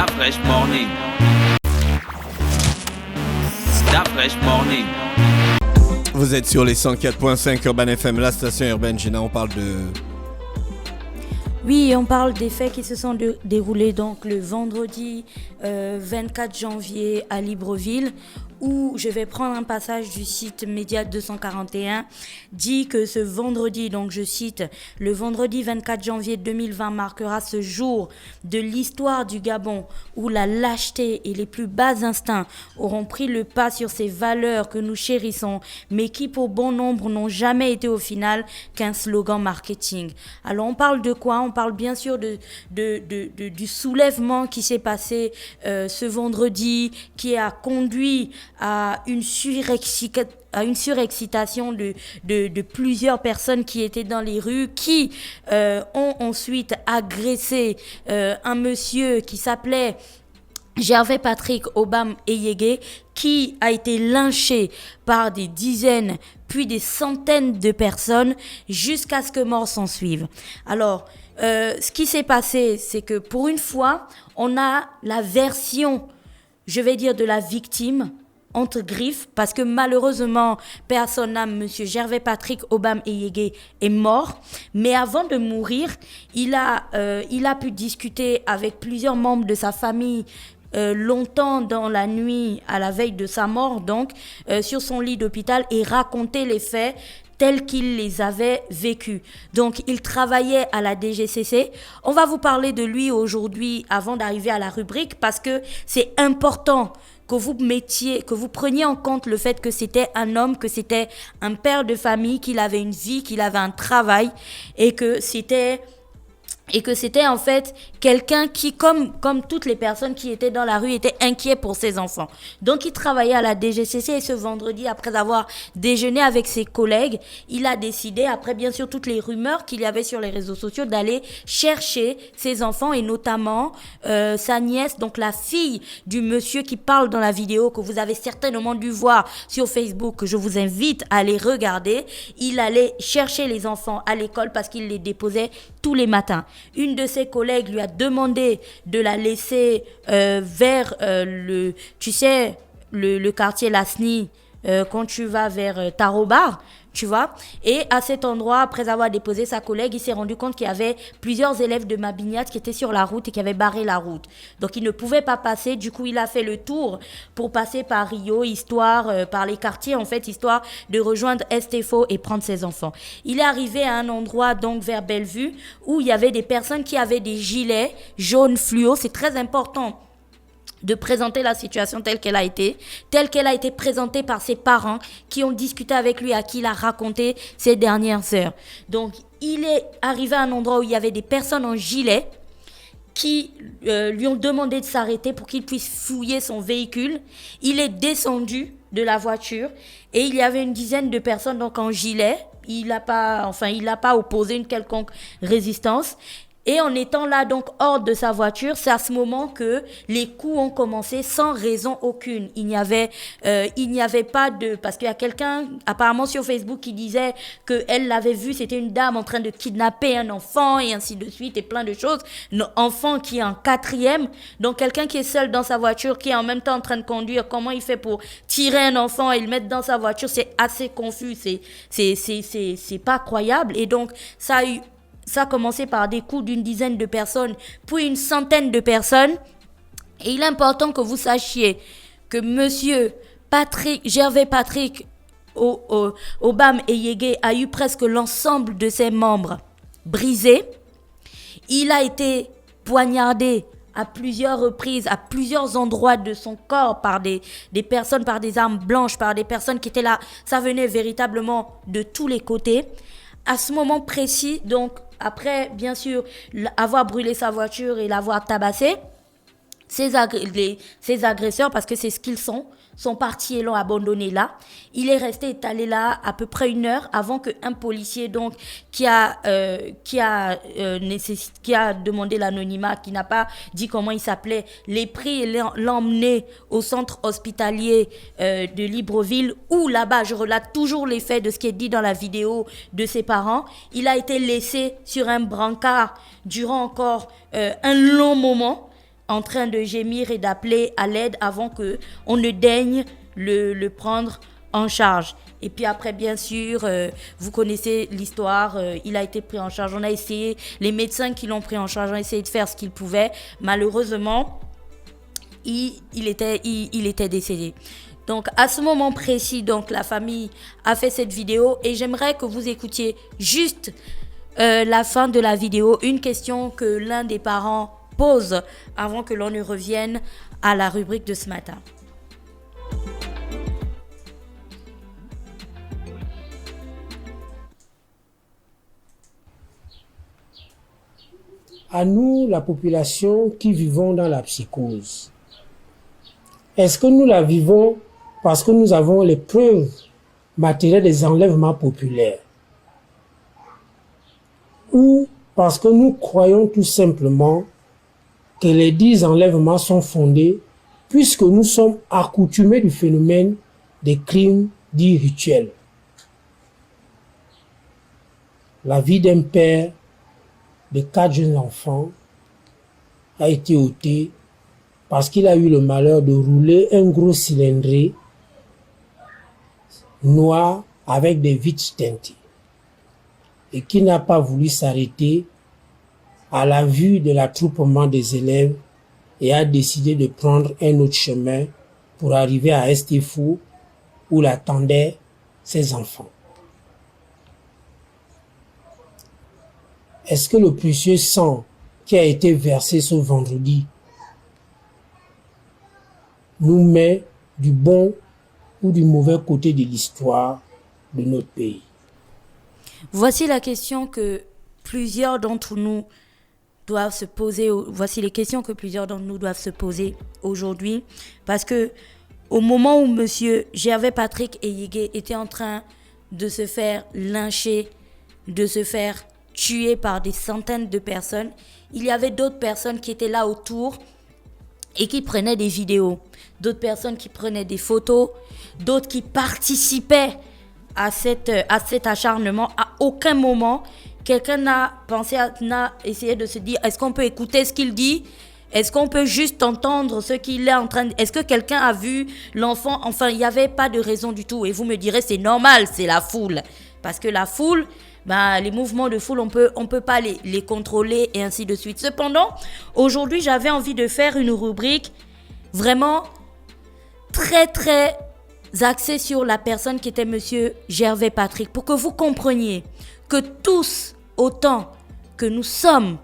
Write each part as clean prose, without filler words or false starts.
Fresh Morning. Fresh Morning. Vous êtes sur les 104.5 Urban FM, la station urbaine. Gina, on parle de... Oui, on parle des faits qui se sont déroulés donc le vendredi 24 janvier à Libreville, où je vais prendre un passage du site Média 241, dit que ce vendredi, donc je cite, le vendredi 24 janvier 2020 marquera ce jour de l'histoire du Gabon où la lâcheté et les plus bas instincts auront pris le pas sur ces valeurs que nous chérissons, mais qui pour bon nombre n'ont jamais été au final qu'un slogan marketing. Alors on parle de quoi ? On parle bien sûr du soulèvement qui s'est passé ce vendredi, qui a conduit à une surexcitation de plusieurs personnes qui étaient dans les rues, qui ont ensuite agressé un monsieur qui s'appelait Gervais Patrick Obam Eyege, qui a été lynché par des dizaines puis des centaines de personnes jusqu'à ce que mort s'en suive. Alors, ce qui s'est passé, c'est que pour une fois, on a la version, je vais dire, de la victime entre griffes, parce que malheureusement, père son âme, monsieur Gervais Patrick Obam Eyege est mort. Mais avant de mourir, il a pu discuter avec plusieurs membres de sa famille longtemps dans la nuit, à la veille de sa mort, donc, sur son lit d'hôpital, et raconter les faits tels qu'il les avait vécus. Donc, il travaillait à la DGCC. On va vous parler de lui aujourd'hui avant d'arriver à la rubrique, parce que c'est important que vous preniez en compte le fait que c'était un homme, que c'était un père de famille, qu'il avait une vie, qu'il avait un travail, et que c'était en fait quelqu'un qui, comme toutes les personnes qui étaient dans la rue, était inquiet pour ses enfants. Donc il travaillait à la DGCC, et ce vendredi, après avoir déjeuné avec ses collègues, il a décidé, après bien sûr toutes les rumeurs qu'il y avait sur les réseaux sociaux, d'aller chercher ses enfants, et notamment sa nièce, donc la fille du monsieur qui parle dans la vidéo, que vous avez certainement dû voir sur Facebook, que je vous invite à aller regarder. Il allait chercher les enfants à l'école parce qu'il les déposait tous les matins. Une de ses collègues lui a demandé de la laisser vers le quartier Lasny, quand tu vas vers Tarobar, tu vois. Et à cet endroit, après avoir déposé sa collègue, il s'est rendu compte qu'il y avait plusieurs élèves de Mabiniat qui étaient sur la route et qui avaient barré la route. Donc, il ne pouvait pas passer. Du coup, il a fait le tour pour passer par Rio, par les quartiers, en fait, histoire de rejoindre Estefo et prendre ses enfants. Il est arrivé à un endroit, donc, vers Bellevue, où il y avait des personnes qui avaient des gilets jaunes fluo. C'est très important de présenter la situation telle qu'elle a été présentée par ses parents qui ont discuté avec lui, à qui il a raconté ces dernières heures. Donc, il est arrivé à un endroit où il y avait des personnes en gilet qui lui ont demandé de s'arrêter pour qu'il puisse fouiller son véhicule. Il est descendu de la voiture et il y avait une dizaine de personnes donc en gilet. Il n'a pas opposé une quelconque résistance. Et en étant là, donc, hors de sa voiture, c'est à ce moment que les coups ont commencé sans raison aucune. Il n'y avait pas de... Parce qu'il y a quelqu'un, apparemment sur Facebook, qui disait qu'elle l'avait vu, c'était une dame en train de kidnapper un enfant et ainsi de suite et plein de choses. Un enfant qui est en 4e, donc quelqu'un qui est seul dans sa voiture, qui est en même temps en train de conduire, comment il fait pour tirer un enfant et le mettre dans sa voiture? C'est assez confus, c'est pas croyable. Et donc, ça a commencé par des coups d'une dizaine de personnes, puis une centaine de personnes. Et il est important que vous sachiez que monsieur Gervais Patrick Obam Eyege a eu presque l'ensemble de ses membres brisés. Il a été poignardé à plusieurs reprises, à plusieurs endroits de son corps par des personnes, par des armes blanches, par des personnes qui étaient là. Ça venait véritablement de tous les côtés. À ce moment précis, donc, après, bien sûr, avoir brûlé sa voiture et l'avoir tabassé, ces agresseurs, parce que c'est ce qu'ils sont partis et l'ont abandonné là. Il est resté étalé là à peu près 1 heure avant qu'un policier, donc, qui a demandé l'anonymat, qui n'a pas dit comment il s'appelait, l'ait pris et l'a emmené au centre hospitalier de Libreville, où là-bas, je relate toujours les faits de ce qui est dit dans la vidéo de ses parents. Il a été laissé sur un brancard durant encore un long moment, en train de gémir et d'appeler à l'aide avant qu'on ne daigne le prendre en charge. Et puis après, bien sûr, vous connaissez l'histoire, il a été pris en charge. On a essayé, les médecins qui l'ont pris en charge ont essayé de faire ce qu'ils pouvaient. Malheureusement, il était décédé. Donc à ce moment précis, donc la famille a fait cette vidéo et j'aimerais que vous écoutiez juste la fin de la vidéo, une question que l'un des parents pose avant que l'on ne revienne à la rubrique de ce matin. À nous, la population qui vivons dans la psychose. Est-ce que nous la vivons parce que nous avons les preuves matérielles des enlèvements populaires? Ou parce que nous croyons tout simplement que les dits enlèvements sont fondés puisque nous sommes accoutumés du phénomène des crimes dits rituels? La vie d'un père de 4 jeunes enfants a été ôté parce qu'il a eu le malheur de rouler un gros cylindré noir avec des vitres teintées et qui n'a pas voulu s'arrêter à la vue de l'attroupement des élèves et a décidé de prendre un autre chemin pour arriver à Estéfou où l'attendaient ses enfants. Est-ce que le précieux sang qui a été versé ce vendredi nous met du bon ou du mauvais côté de l'histoire de notre pays? Voici la question que plusieurs d'entre nous doivent se poser. Voici les questions que plusieurs d'entre nous doivent se poser aujourd'hui. Parce que au moment où monsieur Gervais Patrick Eyigué était en train de se faire lyncher, de se faire tué par des centaines de personnes, il y avait d'autres personnes qui étaient là autour et qui prenaient des vidéos, d'autres personnes qui prenaient des photos, d'autres qui participaient à cet acharnement. À aucun moment, quelqu'un n'a essayé de se dire, est-ce qu'on peut écouter ce qu'il dit? Est-ce qu'on peut juste entendre ce qu'il est en train de... Est-ce que quelqu'un a vu l'enfant? Enfin, il n'y avait pas de raison du tout. Et vous me direz, c'est normal, c'est la foule. Parce que la foule... les mouvements de foule, on peut pas les contrôler et ainsi de suite. Cependant, aujourd'hui, j'avais envie de faire une rubrique vraiment très, très axée sur la personne qui était monsieur Gervais Patrick, pour que vous compreniez que tous, autant que nous sommes,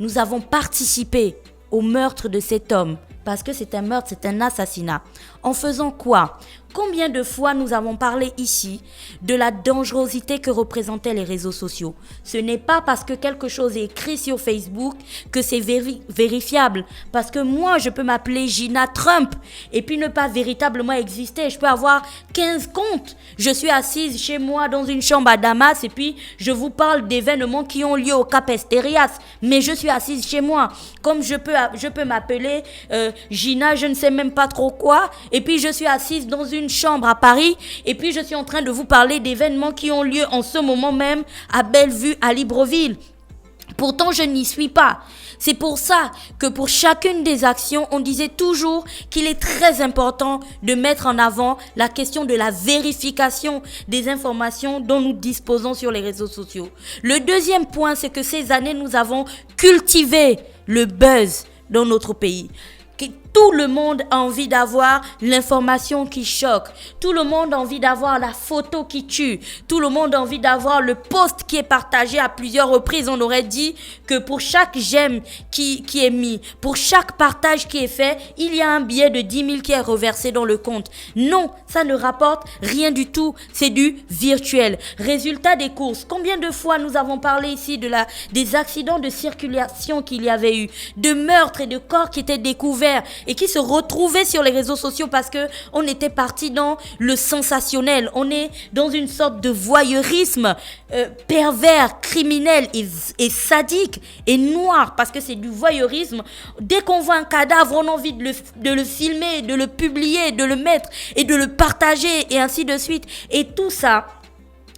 nous avons participé au meurtre de cet homme. Parce que c'est un meurtre, c'est un assassinat. En faisant quoi? Combien de fois nous avons parlé ici de la dangerosité que représentaient les réseaux sociaux? Ce n'est pas parce que quelque chose est écrit sur Facebook que c'est vérifiable. Parce que moi, je peux m'appeler Gina Trump et puis ne pas véritablement exister. Je peux avoir 15 comptes. Je suis assise chez moi dans une chambre à Damas et puis je vous parle d'événements qui ont lieu au Cap Esterias. Mais je suis assise chez moi. Comme je peux m'appeler Gina, je ne sais même pas trop quoi. Et puis je suis assise dans une chambre à Paris et puis je suis en train de vous parler d'événements qui ont lieu en ce moment même à Bellevue, à Libreville. Pourtant, je n'y suis pas. C'est pour ça que pour chacune des actions, on disait toujours qu'il est très important de mettre en avant la question de la vérification des informations dont nous disposons sur les réseaux sociaux. Le deuxième point, c'est que ces années, nous avons cultivé le buzz dans notre pays. Tout le monde a envie d'avoir l'information qui choque. Tout le monde a envie d'avoir la photo qui tue. Tout le monde a envie d'avoir le post qui est partagé à plusieurs reprises. On aurait dit que pour chaque j'aime qui est mis, pour chaque partage qui est fait, il y a un billet de 10 000 qui est reversé dans le compte. Non, ça ne rapporte rien du tout. C'est du virtuel. Résultat des courses. Combien de fois nous avons parlé ici des accidents de circulation qu'il y avait eu, de meurtres et de corps qui étaient découverts et qui se retrouvaient sur les réseaux sociaux parce que on était parti dans le sensationnel. On est dans une sorte de voyeurisme pervers, criminel et sadique et noir parce que c'est du voyeurisme. Dès qu'on voit un cadavre, on a envie de le filmer, de le publier, de le mettre et de le partager et ainsi de suite. Et tout ça,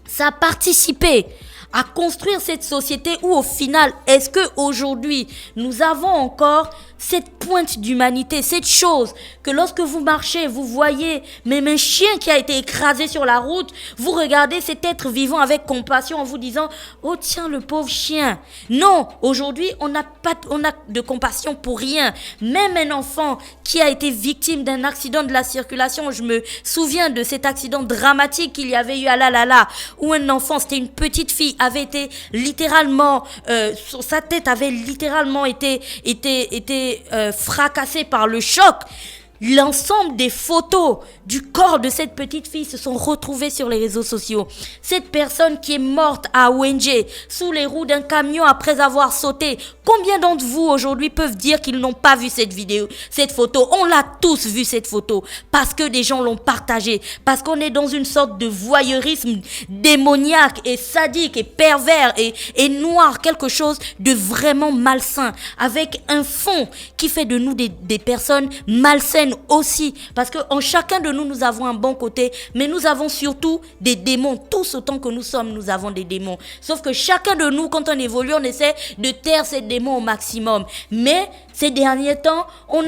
ça a participé à construire cette société où au final, est-ce qu'aujourd'hui, nous avons encore cette pointe d'humanité, cette chose que lorsque vous marchez, vous voyez même un chien qui a été écrasé sur la route, vous regardez cet être vivant avec compassion en vous disant « Oh tiens, le pauvre chien ». Non, aujourd'hui, on n'a de compassion pour rien. Même un enfant qui a été victime d'un accident de la circulation, je me souviens de cet accident dramatique qu'il y avait eu à La, où un enfant, c'était une petite fille, avait été littéralement, sa tête avait littéralement été fracassée par le choc. L'ensemble des photos du corps de cette petite fille se sont retrouvées sur les réseaux sociaux. Cette personne qui est morte à Wenje, sous les roues d'un camion après avoir sauté. Combien d'entre vous aujourd'hui peuvent dire qu'ils n'ont pas vu cette vidéo, cette photo? On l'a tous vu cette photo parce que des gens l'ont partagée, parce qu'on est dans une sorte de voyeurisme démoniaque et sadique et pervers et noir, quelque chose de vraiment malsain, avec un fond qui fait de nous des personnes malsaines aussi, parce que en chacun de nous avons un bon côté, mais nous avons surtout des démons. Tous autant que nous sommes, nous avons des démons. Sauf que chacun de nous, quand on évolue, on essaie de taire ces démons au maximum. Mais ces derniers temps, on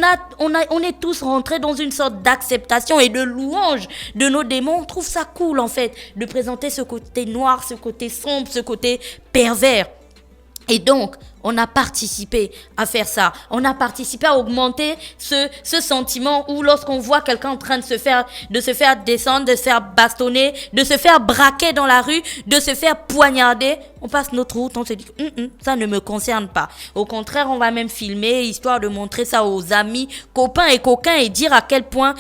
est tous rentrés dans une sorte d'acceptation et de louange de nos démons. On trouve ça cool en fait de présenter ce côté noir, ce côté sombre, ce côté pervers. Et donc, on a participé à faire ça. On a participé à augmenter ce sentiment où lorsqu'on voit quelqu'un en train de se faire descendre, de se faire bastonner, de se faire braquer dans la rue, de se faire poignarder, on passe notre route, on se dit ça ne me concerne pas. Au contraire, on va même filmer histoire de montrer ça aux amis, copains et coquins et dire à quel point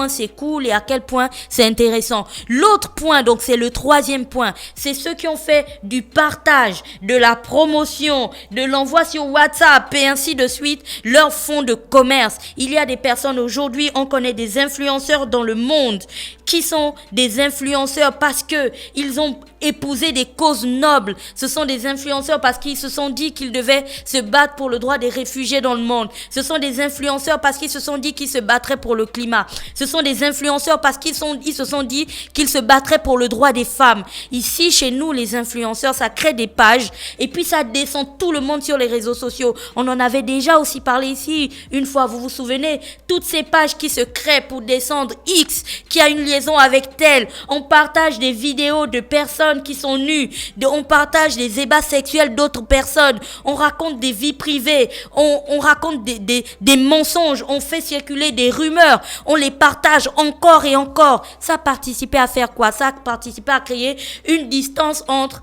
c'est cool et à quel point c'est intéressant. L'autre point, donc c'est le troisième point, c'est ceux qui ont fait du partage, de la promotion, de l'envoi sur WhatsApp et ainsi de suite, leur fonds de commerce. Il y a des personnes aujourd'hui, on connaît des influenceurs dans le monde qui sont des influenceurs parce que ils ont épousé des causes nobles. Ce sont des influenceurs parce qu'ils se sont dit qu'ils devaient se battre pour le droit des réfugiés dans le monde. Ce sont des influenceurs parce qu'ils se sont dit qu'ils se battraient pour le climat. Ce sont des influenceurs parce qu'ils se sont dit qu'ils se battraient pour le droit des femmes. Ici, chez nous, les influenceurs, ça crée des pages et puis ça descend tout le monde sur les réseaux sociaux. On en avait déjà aussi parlé ici une fois, vous vous souvenez? Toutes ces pages qui se créent pour descendre X, qui a une liaison avec tel. On partage des vidéos de personnes qui sont nues. On partage des ébats sexuels d'autres personnes. On raconte des vies privées. On raconte des mensonges. On fait circuler des rumeurs. On les partage encore et encore. Ça participait à faire quoi? Ça participait à créer une distance entre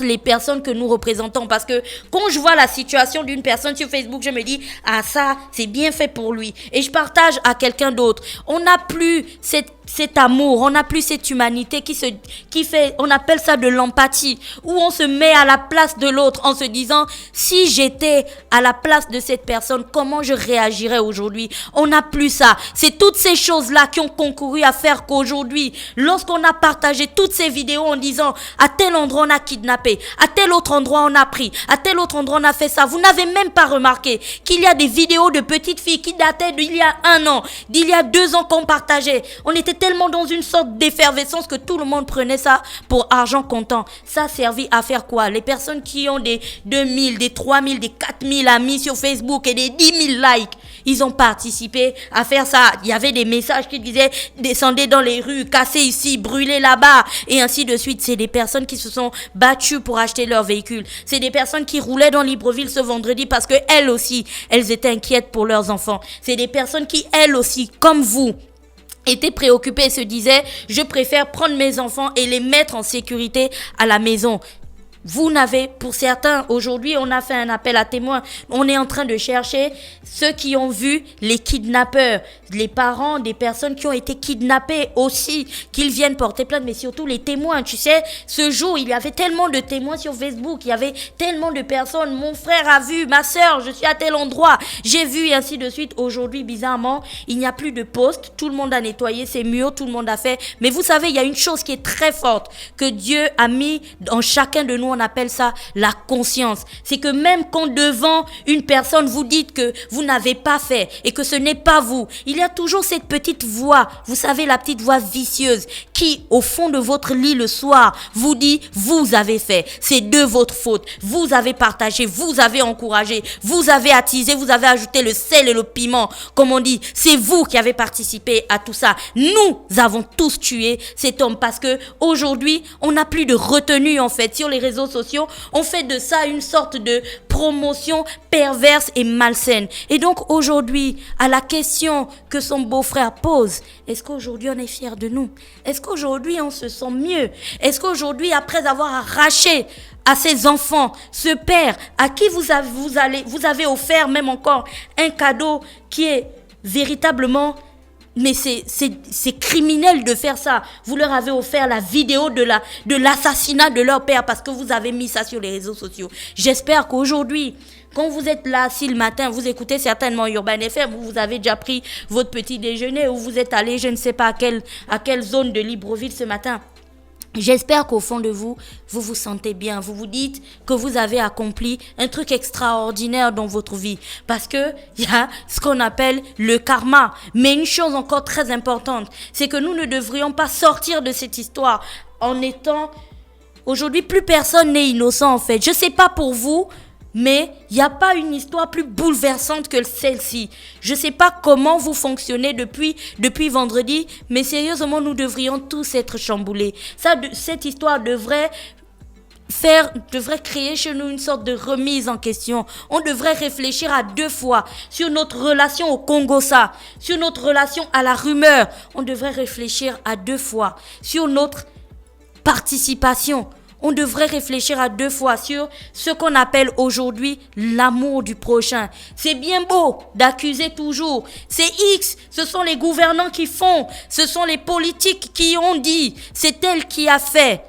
les personnes que nous représentons, parce que quand je vois la situation d'une personne sur Facebook, je me dis ça c'est bien fait pour lui et je partage à quelqu'un d'autre. On n'a plus cet amour, on n'a plus cette humanité qui fait, on appelle ça de l'empathie, où on se met à la place de l'autre en se disant si j'étais à la place de cette personne, comment je réagirais aujourd'hui? On n'a plus ça. C'est toutes ces choses-là qui ont concouru à faire qu'aujourd'hui, lorsqu'on a partagé toutes ces vidéos en disant à tel endroit on a kidnappé, à tel autre endroit on a pris, à tel autre endroit on a fait ça, vous n'avez même pas remarqué qu'il y a des vidéos de petites filles qui dataient d'il y a 1 an, d'il y a 2 ans qu'on partageait. On était tellement dans une sorte d'effervescence que tout le monde prenait ça pour argent comptant. Ça servit à faire quoi? Les personnes qui ont des 2000, des 3000, des 4000 amis sur Facebook et des 10 000 likes, ils ont participé à faire ça. Il y avait des messages qui disaient descendez dans les rues, cassez ici, brûlez là-bas et ainsi de suite. C'est des personnes qui se sont battues pour acheter leur véhicule. C'est des personnes qui roulaient dans Libreville ce vendredi parce que elles aussi, elles étaient inquiètes pour leurs enfants. C'est des personnes qui, elles aussi, comme vous, étaient préoccupées et se disaient je préfère prendre mes enfants et les mettre en sécurité à la maison. Vous n'avez, pour certains, aujourd'hui, on a fait un appel à témoins. On est en train de chercher ceux qui ont vu les kidnappeurs, les parents des personnes qui ont été kidnappées aussi, qu'ils viennent porter plainte, mais surtout les témoins. Tu sais, ce jour, il y avait tellement de témoins sur Facebook, il y avait tellement de personnes. Mon frère a vu, ma sœur, je suis à tel endroit, j'ai vu et ainsi de suite. Aujourd'hui, bizarrement, il n'y a plus de poste. Tout le monde a nettoyé ses murs, tout le monde a fait. Mais vous savez, il y a une chose qui est très forte que Dieu a mis dans chacun de nous on appelle ça la conscience. C'est que même quand devant une personne vous dites que vous n'avez pas fait et que ce n'est pas vous, il y a toujours cette petite voix, vous savez, la petite voix vicieuse qui, au fond de votre lit le soir, vous dit « Vous avez fait, c'est de votre faute, vous avez partagé, vous avez encouragé, vous avez attisé, vous avez ajouté le sel et le piment. » Comme on dit, c'est vous qui avez participé à tout ça. Nous avons tous tué cet homme parce que aujourd'hui, on n'a plus de retenue en fait sur les réseaux sociaux. On fait de ça une sorte de promotion perverse et malsaine. Et donc aujourd'hui, à la question que son beau-frère pose, est-ce qu'aujourd'hui on est fier de nous? Est-ce qu'aujourd'hui on se sent mieux? Est-ce qu'aujourd'hui, après avoir arraché à ses enfants, ce père à qui vous avez offert même encore un cadeau qui est véritablement, mais c'est criminel de faire ça. Vous leur avez offert la vidéo de l'assassinat de leur père parce que vous avez mis ça sur les réseaux sociaux. J'espère qu'aujourd'hui, quand vous êtes là, si le matin, vous écoutez certainement Urban FM, vous avez déjà pris votre petit déjeuner ou vous êtes allé, je ne sais pas à quelle zone de Libreville ce matin. J'espère qu'au fond de vous, vous vous sentez bien. Vous vous dites que vous avez accompli un truc extraordinaire dans votre vie. Parce que il y a ce qu'on appelle le karma. Mais une chose encore très importante, c'est que nous ne devrions pas sortir de cette histoire en étant... Aujourd'hui, plus personne n'est innocent en fait. Je sais pas pour vous, mais il n'y a pas une histoire plus bouleversante que celle-ci. Je ne sais pas comment vous fonctionnez depuis vendredi, mais sérieusement, nous devrions tous être chamboulés. Cette histoire devrait créer chez nous une sorte de remise en question. On devrait réfléchir à 2 fois sur notre relation au Congo-Ça, sur notre relation à la rumeur. On devrait réfléchir à 2 fois sur notre participation. On devrait réfléchir à 2 fois sur ce qu'on appelle aujourd'hui l'amour du prochain. C'est bien beau d'accuser toujours. C'est X, ce sont les gouvernants qui font, ce sont les politiques qui ont dit, c'est elle qui a fait.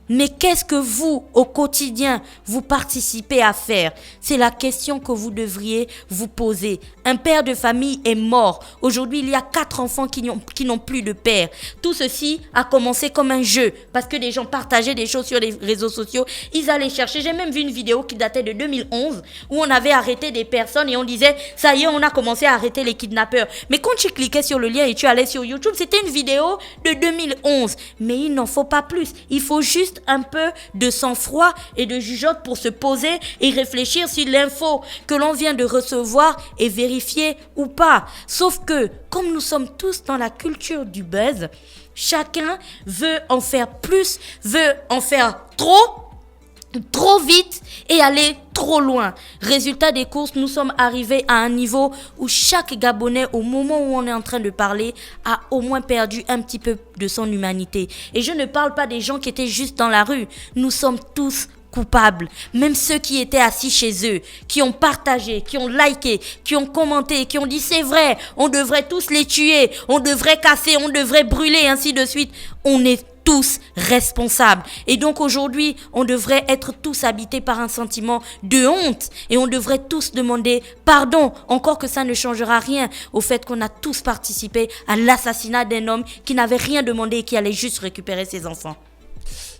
Mais qu'est-ce que vous, au quotidien, vous participez à faire? C'est la question que vous devriez vous poser. Un père de famille est mort. Aujourd'hui, il y a 4 enfants qui n'ont plus de père. Tout ceci a commencé comme un jeu parce que des gens partageaient des choses sur les réseaux sociaux. Ils allaient chercher. J'ai même vu une vidéo qui datait de 2011 où on avait arrêté des personnes et on disait « Ça y est, on a commencé à arrêter les kidnappeurs ». Mais quand tu cliquais sur le lien et tu allais sur YouTube, c'était une vidéo de 2011. Mais il n'en faut pas plus. Il faut juste un peu de sang-froid et de jugeote pour se poser et réfléchir si l'info que l'on vient de recevoir est vérifiée ou pas. Sauf que, comme nous sommes tous dans la culture du buzz, chacun veut en faire plus, veut en faire trop vite et aller trop loin. Résultat des courses, nous sommes arrivés à un niveau où chaque Gabonais, au moment où on est en train de parler, a au moins perdu un petit peu de son humanité. Et je ne parle pas des gens qui étaient juste dans la rue. Nous sommes tous coupables. Même ceux qui étaient assis chez eux, qui ont partagé, qui ont liké, qui ont commenté, qui ont dit c'est vrai, on devrait tous les tuer, on devrait casser, on devrait brûler, ainsi de suite. On est tous responsables. Et donc aujourd'hui, on devrait être tous habités par un sentiment de honte et on devrait tous demander pardon, encore que ça ne changera rien au fait qu'on a tous participé à l'assassinat d'un homme qui n'avait rien demandé et qui allait juste récupérer ses enfants.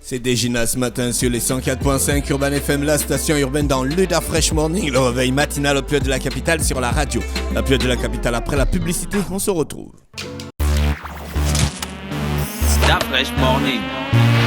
C'est Dégina ce matin sur les 104.5 Urban FM, la station urbaine dans Luda Fresh Morning, le réveil matinal au pied de la capitale sur la radio. La pied de la capitale après la publicité, on se retrouve. Stop Fresh Morning.